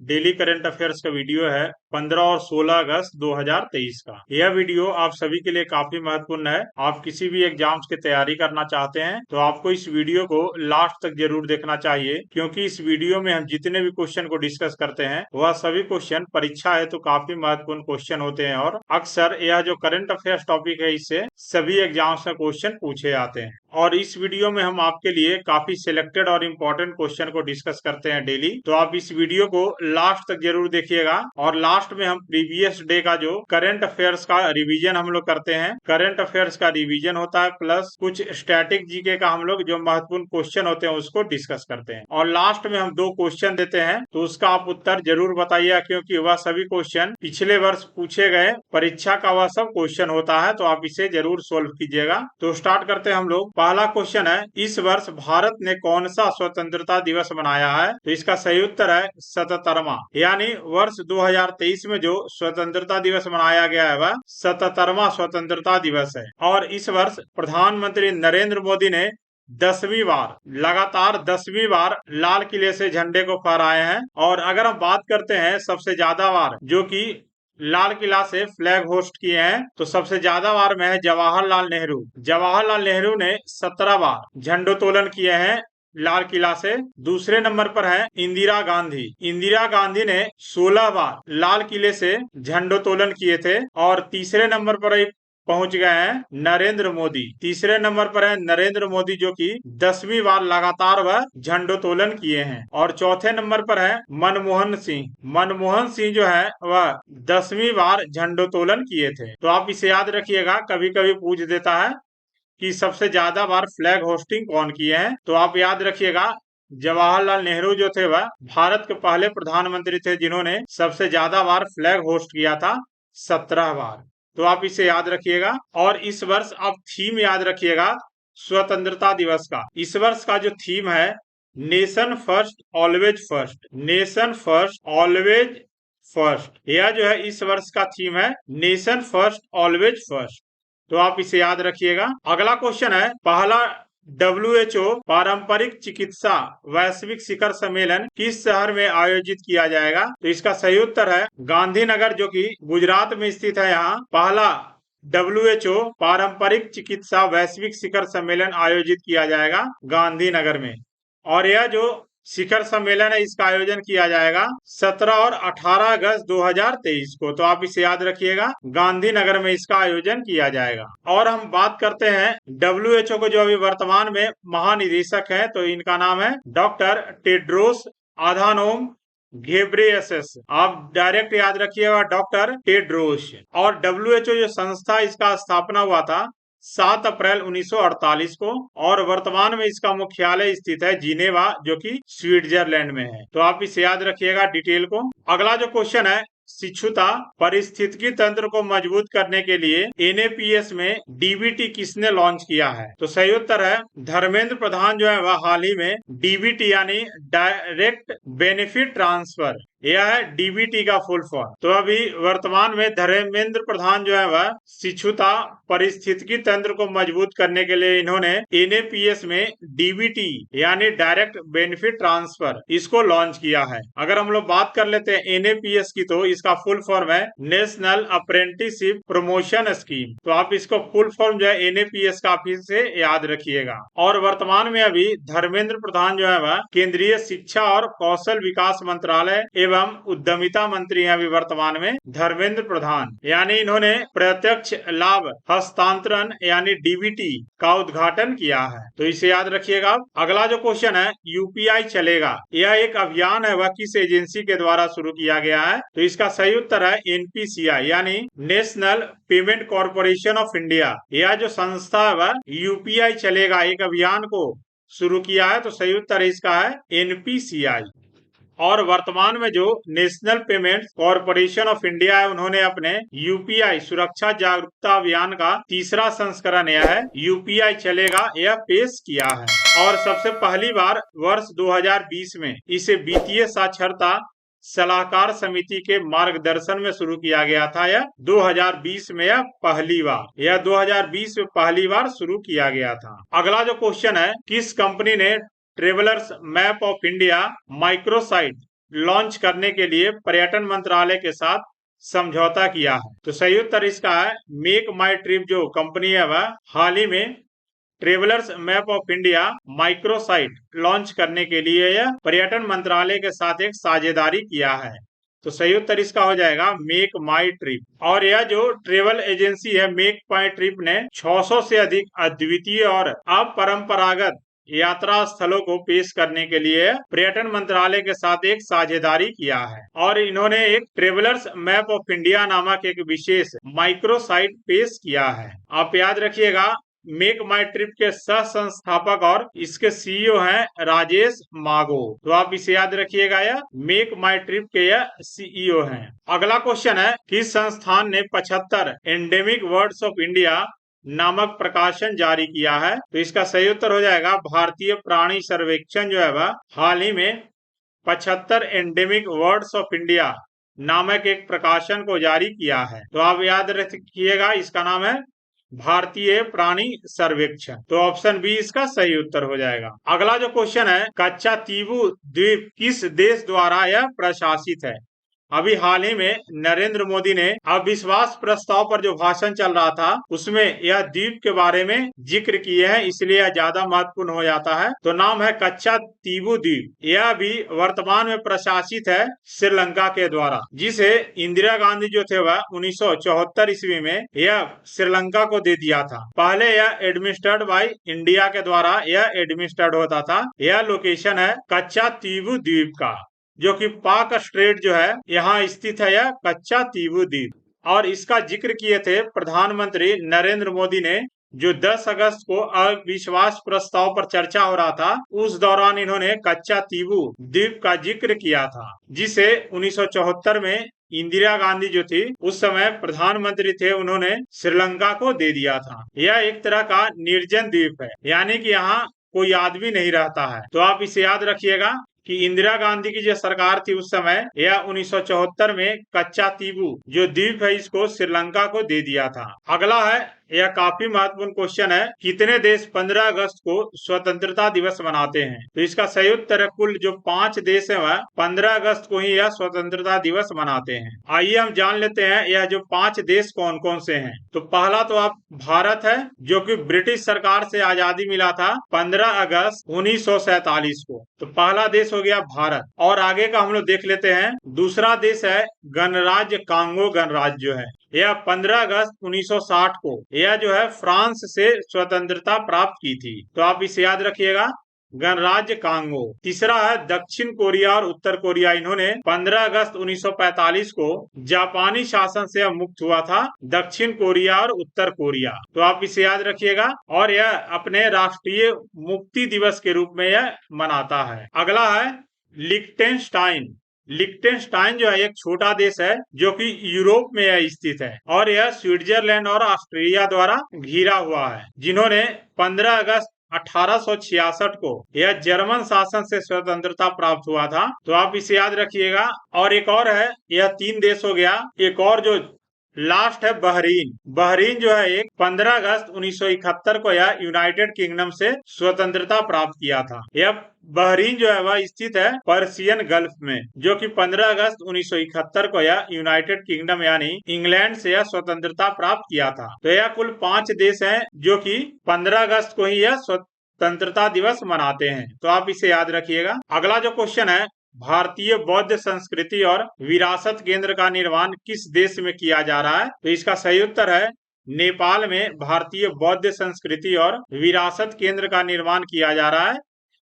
Daily current affairs का video है 15 और 16 अगस्त 2023 का। यह वीडियो आप सभी के लिए काफी महत्वपूर्ण है। आप किसी भी एग्जाम्स की तैयारी करना चाहते हैं तो आपको इस वीडियो को लास्ट तक जरूर देखना चाहिए, क्योंकि इस वीडियो में हम जितने भी क्वेश्चन को डिस्कस करते हैं वह सभी क्वेश्चन परीक्षा है तो काफी महत्वपूर्ण क्वेश्चन होते हैं और अक्सर यह जो करंट अफेयर्स टॉपिक है इससे सभी एग्जाम्स में क्वेश्चन पूछे जाते हैं। और इस वीडियो में हम आपके लिए काफी सिलेक्टेड और इम्पोर्टेंट क्वेश्चन को डिस्कस करते हैं डेली। तो आप इस वीडियो को लास्ट तक जरूर देखिएगा और लास्ट में हम प्रीवियस डे का जो करंट अफेयर्स का रिवीजन हम लोग करते हैं, करंट अफेयर्स का रिवीजन होता है प्लस कुछ स्टैटिक जीके का हम लोग जो महत्वपूर्ण क्वेश्चन होते हैं उसको डिस्कस करते हैं। और लास्ट में हम 2 क्वेश्चन देते हैं तो उसका आप उत्तर जरूर बताइए, क्योंकि वह सभी क्वेश्चन पिछले वर्ष पूछे गए परीक्षा का वह सब क्वेश्चन होता है, तो आप इसे जरूर सोल्व कीजिएगा। तो स्टार्ट करते हैं हम लोग। पहला क्वेश्चन है, इस वर्ष भारत ने कौन सा स्वतंत्रता दिवस मनाया है? तो इसका सही उत्तर है 77वां, यानी वर्ष 2023 में जो स्वतंत्रता दिवस मनाया गया है वह 77वां स्वतंत्रता दिवस है। और इस वर्ष प्रधानमंत्री नरेंद्र मोदी ने 10वीं बार, लगातार 10वीं बार लाल किले से झंडे को फहराए हैं। और अगर हम बात करते हैं सबसे ज्यादा बार जो कि लाल किला से फ्लैग होस्ट किए हैं, तो सबसे ज्यादा बार में है जवाहरलाल नेहरू। जवाहरलाल नेहरू ने 17 बार झंडोत्तोलन किए हैं लाल किला से। दूसरे नंबर पर है इंदिरा गांधी। इंदिरा गांधी ने 16 बार लाल किले से झंडोत्तोलन किए थे। और तीसरे नंबर पर पहुंच गए हैं नरेंद्र मोदी। तीसरे नंबर पर है नरेंद्र मोदी जो कि 10वीं बार लगातार वह झंडोत्तोलन किए हैं। और चौथे नंबर पर है मनमोहन सिंह। मनमोहन सिंह जो है वह 10वीं बार झंडोत्तोलन किए थे। तो आप इसे याद रखिएगा, कभी कभी पूछ देता है कि सबसे ज्यादा बार फ्लैग होस्टिंग कौन किए हैं। तो आप याद रखिएगा जवाहरलाल नेहरू जो थे वह भारत के पहले प्रधानमंत्री थे जिन्होंने सबसे ज्यादा बार फ्लैग होस्ट किया था, 17 बार। तो आप इसे याद रखिएगा। और इस वर्ष आप थीम याद रखिएगा स्वतंत्रता दिवस का। इस वर्ष का जो थीम है nation first always first. Nation first always first, यह जो है इस वर्ष का थीम है नेशन फर्स्ट ऑलवेज फर्स्ट। तो आप इसे याद रखिएगा। अगला क्वेश्चन है, पहला WHO पारंपरिक चिकित्सा वैश्विक शिखर सम्मेलन किस शहर में आयोजित किया जाएगा? तो इसका सही उत्तर है गांधीनगर, जो कि गुजरात में स्थित है। यहाँ पहला WHO पारंपरिक चिकित्सा वैश्विक शिखर सम्मेलन आयोजित किया जाएगा गांधीनगर में। और यह जो शिखर सम्मेलन है इसका आयोजन किया जाएगा 17 और 18 अगस्त 2023 को। तो आप इसे याद रखिएगा, गांधीनगर में इसका आयोजन किया जाएगा। और हम बात करते हैं WHO को जो अभी वर्तमान में महानिदेशक है, तो इनका नाम है डॉक्टर टेड्रोस अधानोम घेब्रेयेसस। आप डायरेक्ट याद रखिएगा डॉक्टर टेड्रोस। और WHO जो संस्था इसका स्थापना हुआ था 7 अप्रैल 1948 को, और वर्तमान में इसका मुख्यालय स्थित है जिनेवा, जो कि स्विट्जरलैंड में है। तो आप इसे याद रखिएगा डिटेल को। अगला जो क्वेश्चन है, शिक्षुता पारिस्थितिकी तंत्र को मजबूत करने के लिए NAPS में DBT किसने लॉन्च किया है? तो सही उत्तर है धर्मेंद्र प्रधान जो है वह हाल ही में DBT यानी डायरेक्ट बेनिफिट ट्रांसफर, यह है DBT का फुल फॉर्म। तो अभी वर्तमान में धर्मेंद्र प्रधान जो है वह शिक्षुता पारिस्थितिकी तंत्र को मजबूत करने के लिए इन्होंने NAPS में DBT यानी डायरेक्ट बेनिफिट ट्रांसफर इसको लॉन्च किया है। अगर हम लोग बात कर लेते हैं NAPS की, तो इसका फुल फॉर्म है नेशनल अप्रेंटिसशिप प्रमोशन स्कीम। तो आप इसको फुल फॉर्म जो है NAPS का फिर से याद रखिएगा। और वर्तमान में अभी धर्मेंद्र प्रधान जो है वह केंद्रीय शिक्षा और कौशल विकास मंत्रालय एवं उद्यमिता मंत्री हैं अभी वर्तमान में धर्मेंद्र प्रधान, यानी इन्होंने प्रत्यक्ष लाभ हस्तांतरण यानी DBT का उद्घाटन किया है। तो इसे याद रखिएगा। अगला जो क्वेश्चन है, UPI चलेगा, यह एक अभियान है, वह किस एजेंसी के द्वारा शुरू किया गया है? तो इसका सही उत्तर है NPCI यानी national payment corporation of India. यह जो संस्था है वह UPI चलेगा एक अभियान को शुरू किया है। तो सही उत्तर इसका है NPCI। और वर्तमान में जो national payment corporation of India है, उन्होंने अपने UPI सुरक्षा जागरूकता अभियान का तीसरा संस्करण यह है UPI चलेगा यह पेश किया है। और सबसे पहली बार वर्ष 2020 में इसे वित्तीय साक्षरता सलाहकार समिति के मार्गदर्शन में शुरू किया गया था। यह 2020 में यह 2020 में पहली बार शुरू किया गया था। अगला जो क्वेश्चन है, किस कंपनी ने travellers map of India microsite launch करने के लिए पर्यटन मंत्रालय के साथ समझौता किया है? तो सही उत्तर इसका है मेक माई ट्रिप जो कंपनी है वह हाल ही में travellers map of India microsite launch करने के लिए यह पर्यटन मंत्रालय के साथ एक साझेदारी किया है। तो सही उत्तर इसका हो जाएगा मेक माई ट्रिप। और यह जो ट्रेवल एजेंसी है मेक माई ट्रिप ने 600 से अधिक अद्वितीय और अपरंपरागत यात्रा स्थलों को पेश करने के लिए पर्यटन मंत्रालय के साथ एक साझेदारी किया है और इन्होंने एक ट्रेवलर्स मैप ऑफ इंडिया नामक एक विशेष माइक्रो साइट पेश किया है। आप याद रखिएगा मेक माई ट्रिप के सह संस्थापक और इसके सीईओ हैं राजेश मागो। तो आप इसे याद रखिएगा, यह मेक माई ट्रिप के यह सीईओ हैं। अगला क्वेश्चन है किस संस्थान ने 75 एंडेमिक वर्ड्स ऑफ इंडिया नामक प्रकाशन जारी किया है? तो इसका सही उत्तर हो जाएगा भारतीय प्राणी सर्वेक्षण जो है वह हाल ही में 75 एंडेमिक वर्ड्स ऑफ इंडिया नामक एक प्रकाशन को जारी किया है। तो आप याद रखिएगा इसका नाम है भारतीय प्राणी सर्वेक्षण। तो ऑप्शन बी इसका सही उत्तर हो जाएगा। अगला जो क्वेश्चन है कच्चातीवू द्वीप किस देश द्वारा यह प्रशासित है? अभी हाल ही में नरेंद्र मोदी ने अविश्वास प्रस्ताव पर जो भाषण चल रहा था उसमें यह द्वीप के बारे में जिक्र किए हैं, इसलिए यह ज्यादा महत्वपूर्ण हो जाता है। तो नाम है कच्चातीवू द्वीप। यह भी वर्तमान में प्रशासित है श्रीलंका के द्वारा, जिसे इंदिरा गांधी जो थे वह 1974 ईस्वी में यह श्रीलंका को दे दिया था। पहले यह एडमिनिस्ट्रेड बाय इंडिया के द्वारा यह एडमिनिस्ट्रेड होता था। यह लोकेशन है कच्चातीवू द्वीप का, जो कि पाक स्ट्रेट जो है यहाँ स्थित है यह कच्चातीवू द्वीप। और इसका जिक्र किए थे प्रधानमंत्री नरेंद्र मोदी ने, जो 10 अगस्त को अविश्वास प्रस्ताव पर चर्चा हो रहा था उस दौरान इन्होंने कच्चातीवू द्वीप का जिक्र किया था, जिसे 1974 में इंदिरा गांधी जो थी उस समय प्रधानमंत्री थे, उन्होंने श्रीलंका को दे दिया था। यह एक तरह का निर्जन द्वीप है, यानी कि यहाँ कोई आदमी नहीं रहता है। तो आप इसे याद रखिएगा कि इंदिरा गांधी की जो सरकार थी उस समय यह 1974 में कच्चातीवू जो द्वीप है इसको श्रीलंका को दे दिया था। अगला है, यह काफी महत्वपूर्ण क्वेश्चन है, कितने देश 15 अगस्त को स्वतंत्रता दिवस मनाते हैं? तो इसका सही उत्तर है कुल जो 5 देश है वह 15 अगस्त को ही यह स्वतंत्रता दिवस मनाते हैं। आइए हम जान लेते हैं यह जो 5 देश कौन कौन से हैं। तो पहला तो आप भारत है, जो कि ब्रिटिश सरकार से आजादी मिला था 15 अगस्त 1947 को। तो पहला देश हो गया भारत। और आगे का हम लोग देख लेते हैं। दूसरा देश है गणराज्य कांगो गणराज्य जो है, यह 15 अगस्त 1960 को यह जो है फ्रांस से स्वतंत्रता प्राप्त की थी। तो आप इसे याद रखिएगा, गणराज्य कांगो। तीसरा है दक्षिण कोरिया और उत्तर कोरिया, इन्होंने 15 अगस्त 1945 को जापानी शासन से मुक्त हुआ था, दक्षिण कोरिया और उत्तर कोरिया। तो आप इसे याद रखिएगा और यह अपने राष्ट्रीय मुक्ति दिवस के रूप में यह मनाता है। अगला है लिक्टेनस्टाइन। लिक्टेनस्टाइन जो है एक छोटा देश है जो कि यूरोप में यह स्थित है और यह स्विट्जरलैंड और ऑस्ट्रेलिया द्वारा घिरा हुआ है, जिन्होंने 15 अगस्त 1866 को यह जर्मन शासन से स्वतंत्रता प्राप्त हुआ था। तो आप इसे याद रखिएगा। और एक और है, यह 3 देश हो गया। एक और जो लास्ट है बहरीन। बहरीन जो है एक 15 अगस्त 1971 को यह यूनाइटेड किंगडम से स्वतंत्रता प्राप्त किया था। यह बहरीन जो है वह स्थित है पर्शियन गल्फ में, जो कि 15 अगस्त 1971 को यह यूनाइटेड किंगडम यानी इंग्लैंड से यह स्वतंत्रता प्राप्त किया था। तो यह कुल 5 देश हैं जो कि 15 अगस्त को ही यह स्वतंत्रता दिवस मनाते हैं। तो आप इसे याद रखिएगा। अगला जो क्वेश्चन है, भारतीय बौद्ध संस्कृति और विरासत केंद्र का निर्माण किस देश में किया जा रहा है? तो इसका सही उत्तर है नेपाल में भारतीय बौद्ध संस्कृति और विरासत केंद्र का निर्माण किया जा रहा है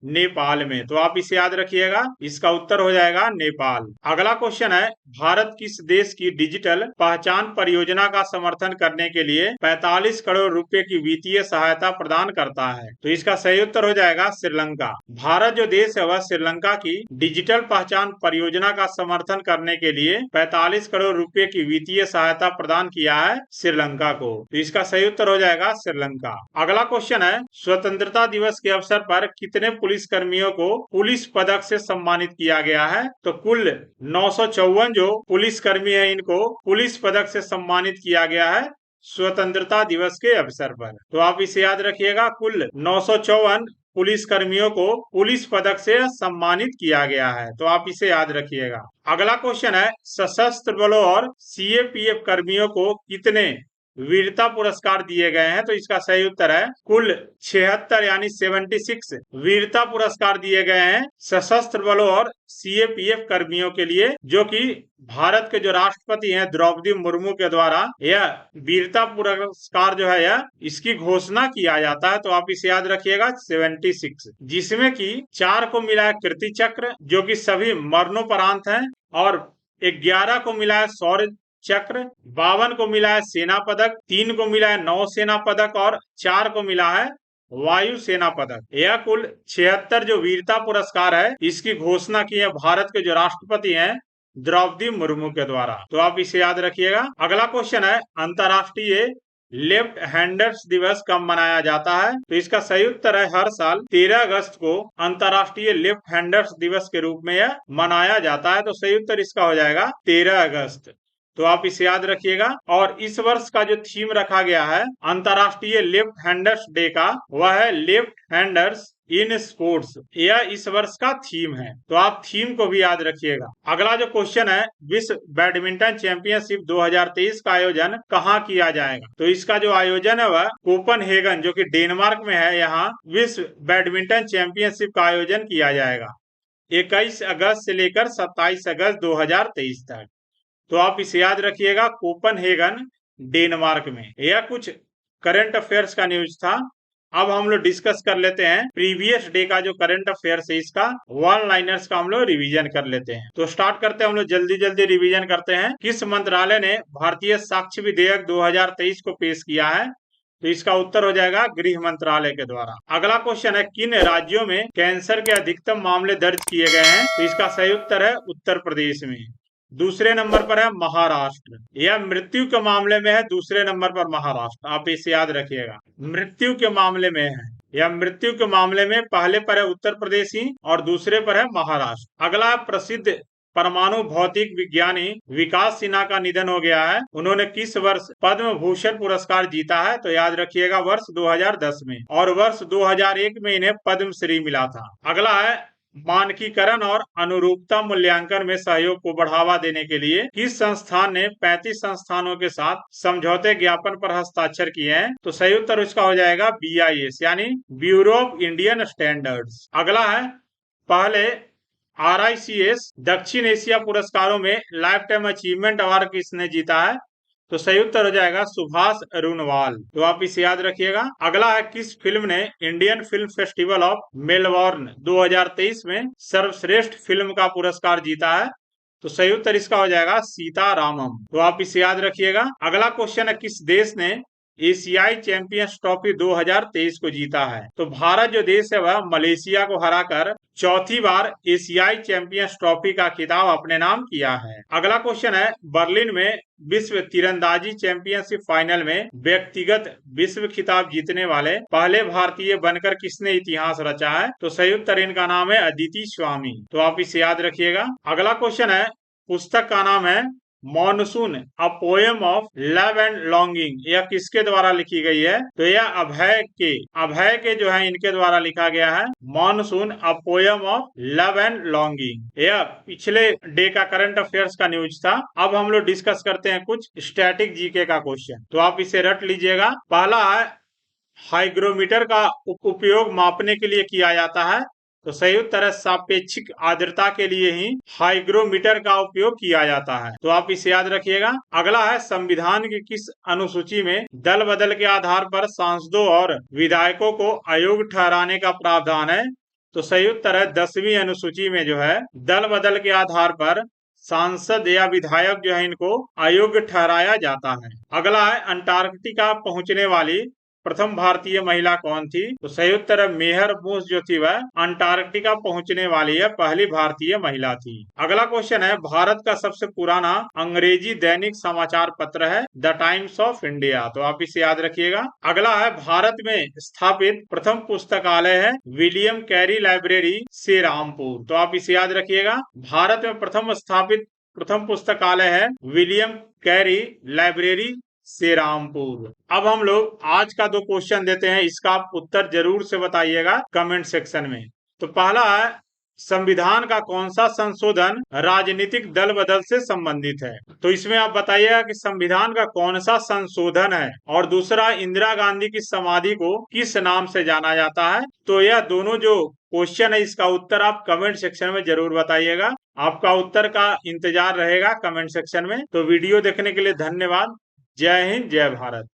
नेपाल में। तो आप इसे याद रखिएगा, इसका उत्तर हो जाएगा नेपाल। अगला क्वेश्चन है, भारत किस देश की डिजिटल पहचान परियोजना का समर्थन करने के लिए 45 करोड़ रुपए की वित्तीय सहायता प्रदान करता है? तो इसका सही उत्तर हो जाएगा श्रीलंका। भारत जो देश है वह श्रीलंका की डिजिटल पहचान परियोजना का समर्थन करने के लिए 45 करोड़ रुपए की वित्तीय सहायता प्रदान किया है श्रीलंका को। तो इसका सही उत्तर हो जाएगा श्रीलंका। अगला क्वेश्चन है, स्वतंत्रता दिवस के अवसर पर कितने पुलिस कर्मियों को पुलिस पदक से सम्मानित किया गया है? तो कुल 954 जो पुलिस कर्मी है इनको पुलिस पदक से सम्मानित किया गया है स्वतंत्रता दिवस के अवसर पर। तो आप इसे याद रखिएगा, कुल 954 पुलिस कर्मियों को पुलिस पदक से सम्मानित किया गया है। तो आप इसे याद रखिएगा। अगला क्वेश्चन है, सशस्त्र बलों और सीएपीएफ कर्मियों को कितने वीरता पुरस्कार दिए गए हैं? तो इसका सही उत्तर है कुल 76 यानी 76 वीरता पुरस्कार दिए गए हैं सशस्त्र बलों और सीएपीएफ कर्मियों के लिए, जो कि भारत के जो राष्ट्रपति हैं द्रौपदी मुर्मू के द्वारा यह वीरता पुरस्कार जो है यह इसकी घोषणा किया जाता है। तो आप इसे याद रखिएगा 76, जिसमें कि 4 को मिला है कीर्ति चक्र जो कि सभी मरणोपरांत हैं, और 11 को मिला है शौर्य चक्र, 52 को मिला है सेना पदक, 3 को मिला है नौसेना पदक और 4 को मिला है वायु सेना पदक। यह कुल 76 जो वीरता पुरस्कार है इसकी घोषणा की है भारत के जो राष्ट्रपति हैं द्रौपदी मुर्मू के द्वारा। तो आप इसे याद रखिएगा। अगला क्वेश्चन है, अंतर्राष्ट्रीय लेफ्ट हैंडर्स दिवस कब मनाया जाता है? तो इसका सही उत्तर है हर साल 13 अगस्त को अंतर्राष्ट्रीय लेफ्ट हैंडर्स दिवस के रूप में यह मनाया जाता है। तो सही उत्तर इसका हो जाएगा 13 अगस्त। तो आप इसे याद रखिएगा। और इस वर्ष का जो थीम रखा गया है अंतर्राष्ट्रीय लेफ्ट हैंडर्स डे का, वह है लेफ्ट हैंडर्स इन स्पोर्ट्स। यह इस वर्ष का थीम है, तो आप थीम को भी याद रखिएगा। अगला जो क्वेश्चन है, विश्व बैडमिंटन चैंपियनशिप 2023 का आयोजन कहाँ किया जाएगा? तो इसका जो आयोजन है वह कोपनहेगन जो कि डेनमार्क में है, यहाँ विश्व बैडमिंटन चैंपियनशिप का आयोजन किया जाएगा 21 अगस्त से लेकर 27 अगस्त 2023 तक। तो आप इसे याद रखिएगा, कोपनहेगन डेनमार्क में। यह कुछ करंट अफेयर्स का न्यूज था। अब हम लोग डिस्कस कर लेते हैं प्रीवियस डे का जो करंट अफेयर्स है, इसका वन लाइनर्स का हम लोग रिवीजन कर लेते हैं। तो स्टार्ट करते हैं, हम लोग जल्दी जल्दी रिवीजन करते हैं। किस मंत्रालय ने भारतीय साक्ष्य विधेयक 2023 को पेश किया है? तो इसका उत्तर हो जाएगा गृह मंत्रालय के द्वारा। अगला क्वेश्चन है, किन राज्यों में कैंसर के अधिकतम मामले दर्ज किए गए हैं? तो इसका सही उत्तर है उत्तर प्रदेश में। दूसरे नंबर पर है महाराष्ट्र। यह मृत्यु के मामले में है, दूसरे नंबर पर महाराष्ट्र। आप इसे याद रखिएगा, मृत्यु के मामले में है। यह मृत्यु के मामले में पहले पर है उत्तर प्रदेश ही और दूसरे पर है महाराष्ट्र। अगला प्रसिद्ध परमाणु भौतिक विज्ञानी विकास सिन्हा का निधन हो गया है। उन्होंने किस वर्ष पद्म भूषण पुरस्कार जीता है? तो याद रखिएगा वर्ष 2010 में, और वर्ष 2001 में इन्हें पद्मश्री मिला था। अगला है, मानकीकरण और अनुरूपता मूल्यांकन में सहयोग को बढ़ावा देने के लिए किस संस्थान ने 35 संस्थानों के साथ समझौते ज्ञापन पर हस्ताक्षर किए हैं? तो सही उत्तर इसका हो जाएगा BIS यानी ब्यूरो ऑफ इंडियन स्टैंडर्ड्स। अगला है, पहले RICS दक्षिण एशिया पुरस्कारों में लाइफ टाइम अचीवमेंट अवार्ड किसने जीता है? तो सही उत्तर हो जाएगा सुभाष अरुणवाल। तो आप इसे याद रखिएगा। अगला है, किस फिल्म ने Indian film festival of Melbourne 2023 में सर्वश्रेष्ठ फिल्म का पुरस्कार जीता है? तो सही उत्तर इसका हो जाएगा सीतारामम। तो आप इसे याद रखिएगा। अगला क्वेश्चन है, किस देश ने एशियाई चैंपियंस ट्रॉफी 2023 को जीता है? तो भारत जो देश है वह मलेशिया को हराकर चौथी बार एशियाई चैंपियंस ट्रॉफी का खिताब अपने नाम किया है। अगला क्वेश्चन है, बर्लिन में विश्व तीरंदाजी चैंपियनशिप फाइनल में व्यक्तिगत विश्व खिताब जीतने वाले पहले भारतीय बनकर किसने इतिहास रचा है? तो सही उत्तर इनका नाम है अदिति स्वामी। तो आप इसे याद रखिएगा। अगला क्वेश्चन है, पुस्तक का नाम है monsoon a poem of love and longing. यह किसके द्वारा लिखी गई है? तो यह अभय के जो है इनके द्वारा लिखा गया है, monsoon a poem of love and longing. यह पिछले डे का करंट अफेयर्स का न्यूज था। अब हम लोग डिस्कस करते हैं कुछ स्टैटिक जीके का क्वेश्चन। तो आप इसे रट लीजिएगा। पहला है, हाइग्रोमीटर का उपयोग मापने के लिए किया जाता है? तो सही उत्तर है सापेक्षिक आर्द्रता के लिए ही हाइग्रोमीटर का उपयोग किया जाता है। तो आप इसे याद रखिएगा। अगला है, संविधान की किस अनुसूची में दल बदल के आधार पर सांसदों और विधायकों को अयोग्य ठहराने का प्रावधान है? तो सही उत्तर है 10वीं अनुसूची में जो है दल बदल के आधार पर सांसद या विधायक जो है इनको अयोग्य ठहराया जाता है। अगला है, अंटार्कटिका पहुंचने वाली प्रथम भारतीय महिला कौन थी? तो सही उत्तर है मेहर मूस जो थी वह अंटार्कटिका पहुंचने वाली है पहली भारतीय महिला थी। अगला क्वेश्चन है, भारत का सबसे पुराना अंग्रेजी दैनिक समाचार पत्र है द टाइम्स ऑफ इंडिया। तो आप इसे याद रखिएगा। अगला है, भारत में स्थापित प्रथम पुस्तकालय है विलियम कैरी लाइब्रेरी से रामपुर। तो आप इसे याद रखिएगा। भारत में प्रथम स्थापित प्रथम पुस्तकालय है William Carey library Shri Rampur. अब हम लोग आज का 2 क्वेश्चन देते हैं, इसका आप उत्तर जरूर से बताइएगा कमेंट सेक्शन में। तो पहला है, संविधान का कौन सा संशोधन राजनीतिक दल बदल से संबंधित है? तो इसमें आप बताइएगा कि संविधान का कौन सा संशोधन है। और दूसरा, इंदिरा गांधी की समाधि को किस नाम से जाना जाता है? तो यह दोनों जो क्वेश्चन है, इसका उत्तर आप कमेंट सेक्शन में जरूर बताइएगा। आपका उत्तर का इंतजार रहेगा कमेंट सेक्शन में। तो वीडियो देखने के लिए धन्यवाद। जय हिंद, जय भारत।